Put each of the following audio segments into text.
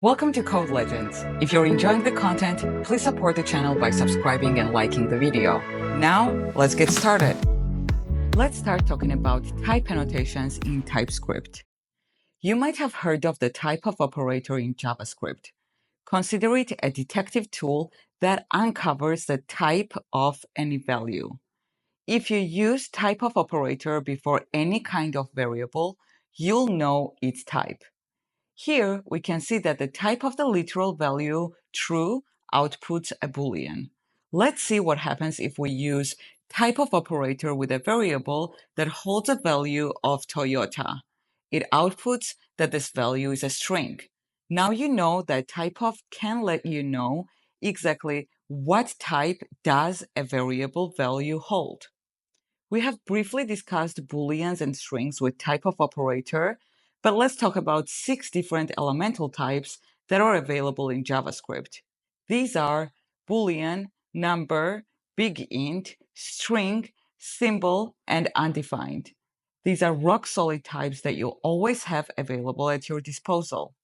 Welcome to Code Legends. If you're enjoying the content, please support the channel by subscribing and liking the video. Now, let's get started. Let's start talking about type annotations in TypeScript. You might have heard of the typeof operator in JavaScript. Consider it a detective tool that uncovers the type of any value. If you use typeof operator before any kind of variable, you'll know its type. Here, we can see that the type of the literal value, true, outputs a Boolean. Let's see what happens if we use typeof operator with a variable that holds a value of Toyota. It outputs that this value is a string. Now you know that typeof can let you know exactly what type does a variable value hold. We have briefly discussed Booleans and strings with typeof operator, but let's talk about 6 different elemental types that are available in JavaScript. These are Boolean, number, BigInt, string, symbol, and undefined. These are rock-solid types that you'll always have available at your disposal.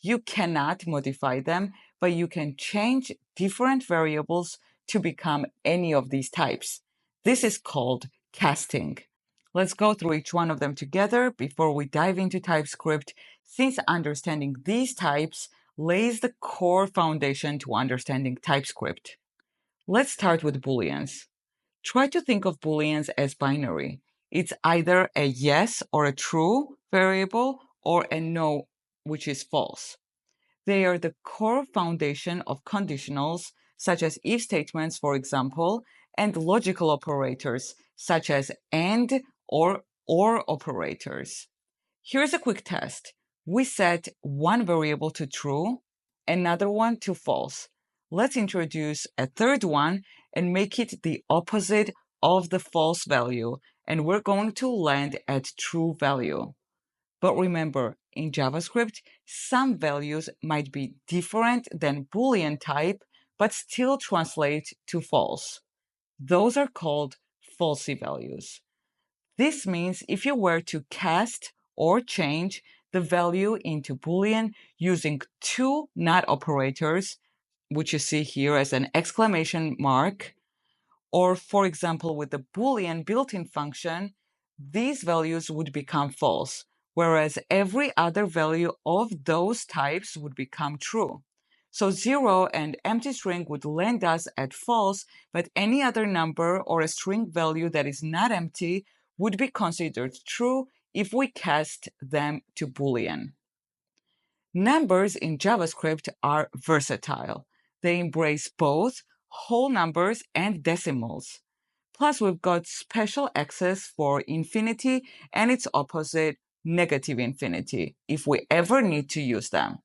You cannot modify them, but you can change different variables to become any of these types. This is called casting. Let's go through each one of them together before we dive into TypeScript, since understanding these types lays the core foundation to understanding TypeScript. Let's start with Booleans. Try to think of Booleans as binary. It's either a yes or a true variable or a no, which is false. They are the core foundation of conditionals, such as if statements, for example, and logical operators, such as and or operators. Here's a quick test. We set one variable to true, another one to false. Let's introduce a third one and make it the opposite of the false value, and we're going to land at true value. But remember, in JavaScript, some values might be different than Boolean type, but still translate to false. Those are called falsy values. This means if you were to cast or change the value into Boolean using two NOT operators, which you see here as an exclamation mark, or for example with the Boolean built-in function, these values would become false, whereas every other value of those types would become true. So 0 and empty string would land us at false, but any other number or a string value that is not empty would be considered true if we cast them to Boolean. Numbers in JavaScript are versatile. They embrace both whole numbers and decimals. Plus, we've got special access for infinity and its opposite, negative infinity, if we ever need to use them.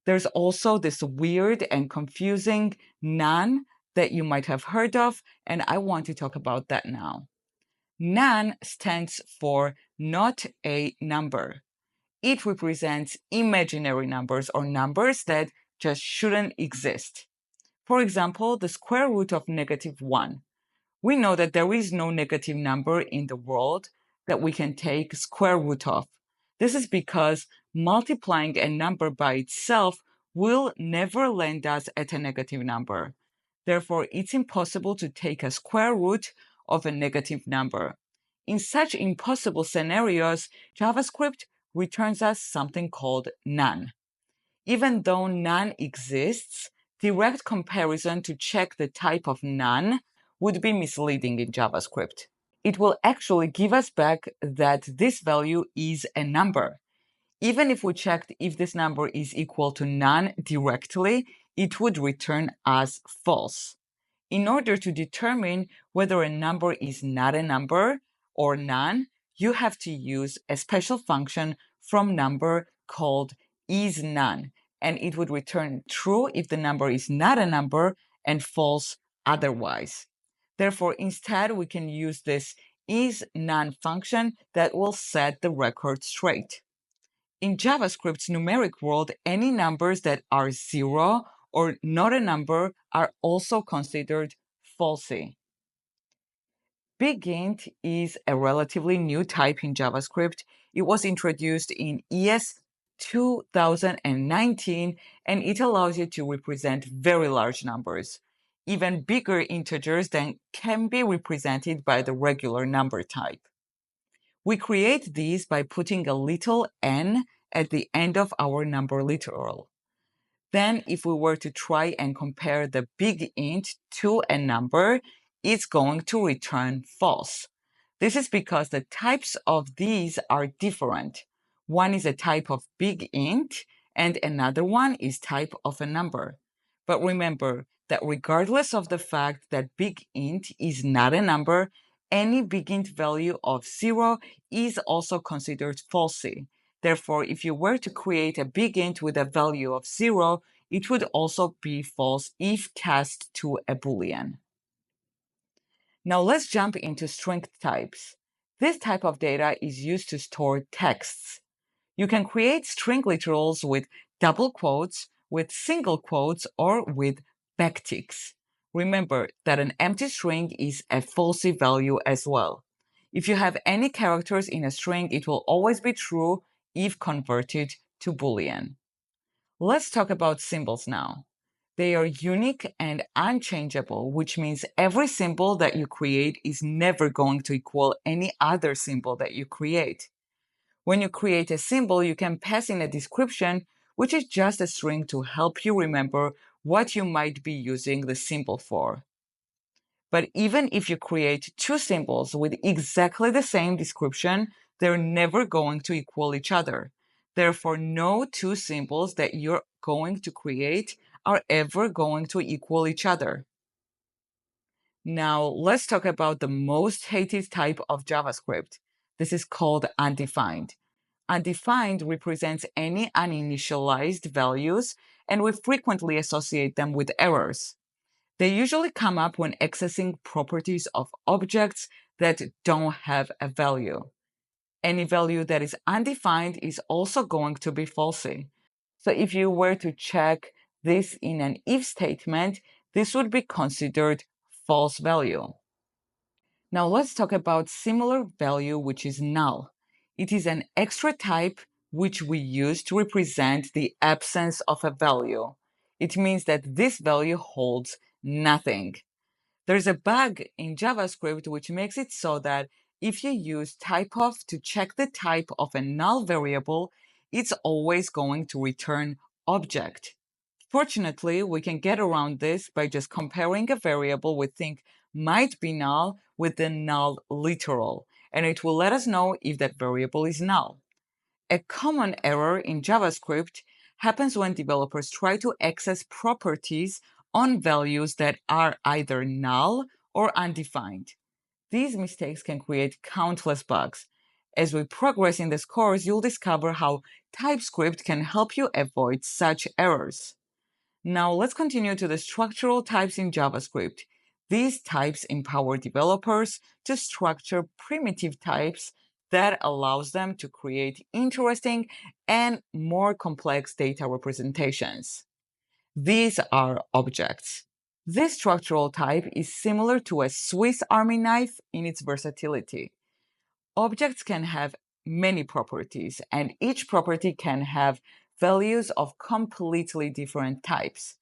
There's also this weird and confusing NaN that you might have heard of, and I want to talk about that now. NaN stands for not a number. It represents imaginary numbers or numbers that just shouldn't exist. For example, the square root of -1. We know that there is no negative number in the world that we can take square root of. This is because multiplying a number by itself will never land us at a negative number. Therefore, it's impossible to take a square root of a negative number. In such impossible scenarios, JavaScript returns us something called none. Even though none exists, direct comparison to check the type of none would be misleading in JavaScript. It will actually give us back that this value is a number. Even if we checked if this number is equal to none directly, it would return as false. In order to determine whether a number is not a number or none, you have to use a special function from number called isNone, and it would return true if the number is not a number and false otherwise. Therefore, instead, we can use this isNone function that will set the record straight. In JavaScript's numeric world, any numbers that are 0 or not a number are also considered falsy. BigInt is a relatively new type in JavaScript. It was introduced in ES 2019, and it allows you to represent very large numbers, even bigger integers than can be represented by the regular number type. We create these by putting a little n at the end of our number literal. Then if we were to try and compare the BigInt to a number, it's going to return false. This is because the types of these are different. One is a type of BigInt and another one is type of a number. But remember that regardless of the fact that BigInt is not a number, any BigInt value of 0 is also considered falsy. Therefore, if you were to create a BigInt with a value of 0, it would also be false if cast to a Boolean. Now let's jump into string types. This type of data is used to store texts. You can create string literals with double quotes, with single quotes, or with backticks. Remember that an empty string is a falsy value as well. If you have any characters in a string, it will always be true if converted to Boolean. Let's talk about symbols now. They are unique and unchangeable, which means every symbol that you create is never going to equal any other symbol that you create. When you create a symbol, you can pass in a description, which is just a string to help you remember what you might be using the symbol for. But even if you create two symbols with exactly the same description, they're never going to equal each other. Therefore, no two symbols that you're going to create are ever going to equal each other. Now, let's talk about the most hated type of JavaScript. This is called undefined. Undefined represents any uninitialized values, and we frequently associate them with errors. They usually come up when accessing properties of objects that don't have a value. Any value that is undefined is also going to be falsy. So if you were to check this in an if statement, this would be considered false value. Now let's talk about similar value, which is null. It is an extra type which we use to represent the absence of a value. It means that this value holds nothing. There's a bug in JavaScript which makes it so that if you use typeof to check the type of a null variable, it's always going to return object. Fortunately, we can get around this by just comparing a variable we think might be null with the null literal, and it will let us know if that variable is null. A common error in JavaScript happens when developers try to access properties on values that are either null or undefined. These mistakes can create countless bugs. As we progress in this course, you'll discover how TypeScript can help you avoid such errors. Now let's continue to the structural types in JavaScript. These types empower developers to structure primitive types that allows them to create interesting and more complex data representations. These are objects. This structural type is similar to a Swiss Army knife in its versatility. Objects can have many properties, and each property can have values of completely different types.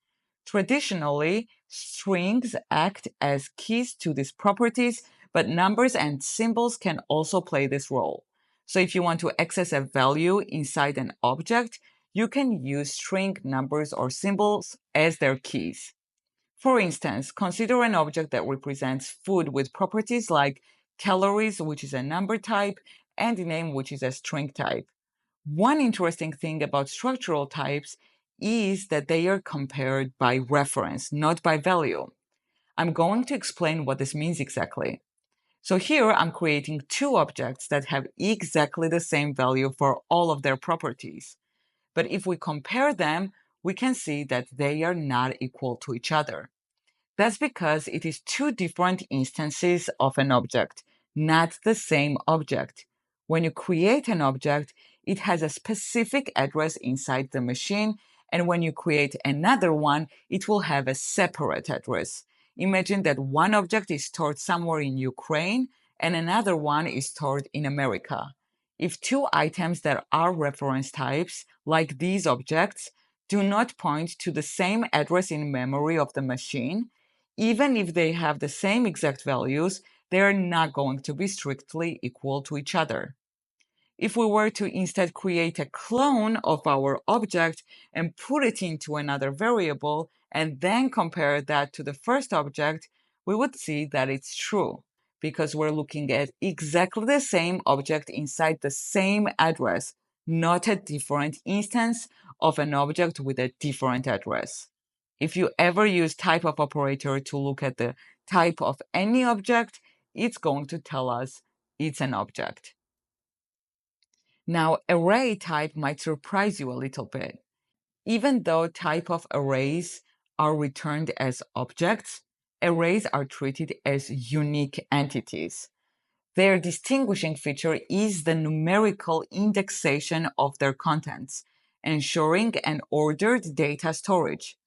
Traditionally, strings act as keys to these properties, but numbers and symbols can also play this role. So if you want to access a value inside an object, you can use string numbers or symbols as their keys. For instance, consider an object that represents food with properties like calories, which is a number type, and name, which is a string type. One interesting thing about structural types is that they are compared by reference, not by value. I'm going to explain what this means exactly. So here I'm creating two objects that have exactly the same value for all of their properties. But if we compare them, we can see that they are not equal to each other. That's because it is two different instances of an object, not the same object. When you create an object, it has a specific address inside the machine, and when you create another one, it will have a separate address. Imagine that one object is stored somewhere in Ukraine and another one is stored in America. If two items that are reference types, like these objects, do not point to the same address in memory of the machine, even if they have the same exact values, they are not going to be strictly equal to each other. If we were to instead create a clone of our object and put it into another variable and then compare that to the first object, we would see that it's true because we're looking at exactly the same object inside the same address, not a different instance of an object with a different address. If you ever use typeof operator to look at the type of any object, it's going to tell us it's an object. Now, array type might surprise you a little bit. Even though typeof arrays are returned as objects, arrays are treated as unique entities. Their distinguishing feature is the numerical indexation of their contents, ensuring an ordered data storage.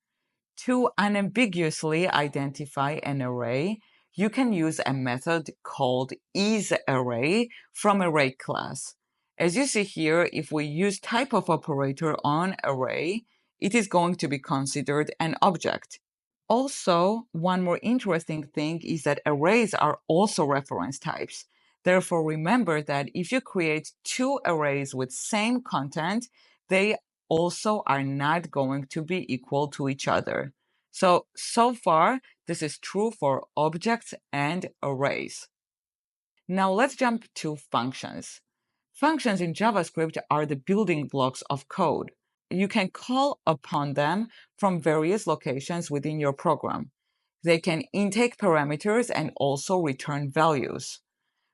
To unambiguously identify an array, you can use a method called isArray from array class. As you see here, if we use typeof operator on array, it is going to be considered an object. Also, one more interesting thing is that arrays are also reference types. Therefore, remember that if you create two arrays with same content, they also are not going to be equal to each other. So far, this is true for objects and arrays. Now let's jump to functions. Functions in JavaScript are the building blocks of code. You can call upon them from various locations within your program. They can intake parameters and also return values.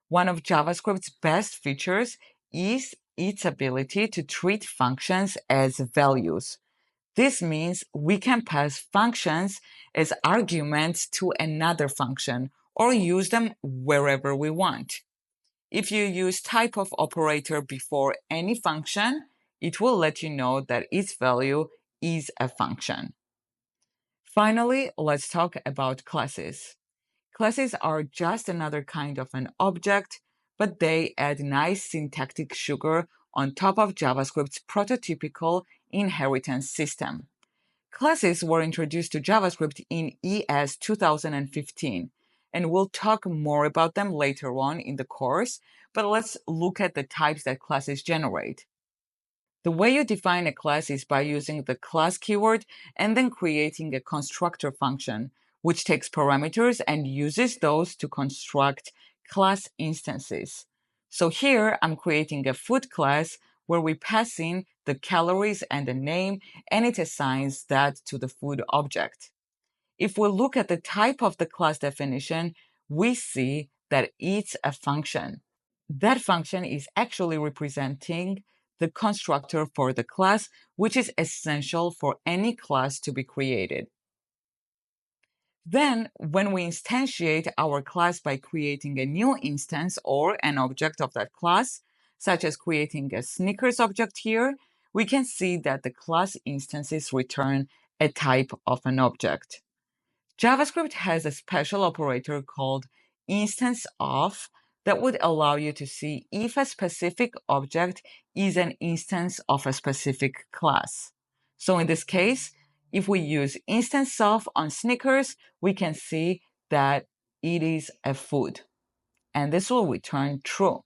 One of JavaScript's best features is its ability to treat functions as values. This means we can pass functions as arguments to another function or use them wherever we want. If you use typeof operator before any function, it will let you know that its value is a function. Finally, let's talk about classes. Classes are just another kind of an object, but they add nice syntactic sugar on top of JavaScript's prototypical inheritance system. Classes were introduced to JavaScript in ES 2015, and we'll talk more about them later on in the course, but let's look at the types that classes generate. The way you define a class is by using the class keyword and then creating a constructor function, which takes parameters and uses those to construct class instances. So here I'm creating a food class where we pass in the calories and the name, and it assigns that to the food object. If we look at the type of the class definition, we see that it's a function. That function is actually representing the constructor for the class, which is essential for any class to be created. Then, when we instantiate our class by creating a new instance or an object of that class, such as creating a Snickers object here, we can see that the class instances return a type of an object. JavaScript has a special operator called instanceOf that would allow you to see if a specific object is an instance of a specific class. So in this case, if we use instanceOf on Snickers, we can see that it is a food. And this will return true.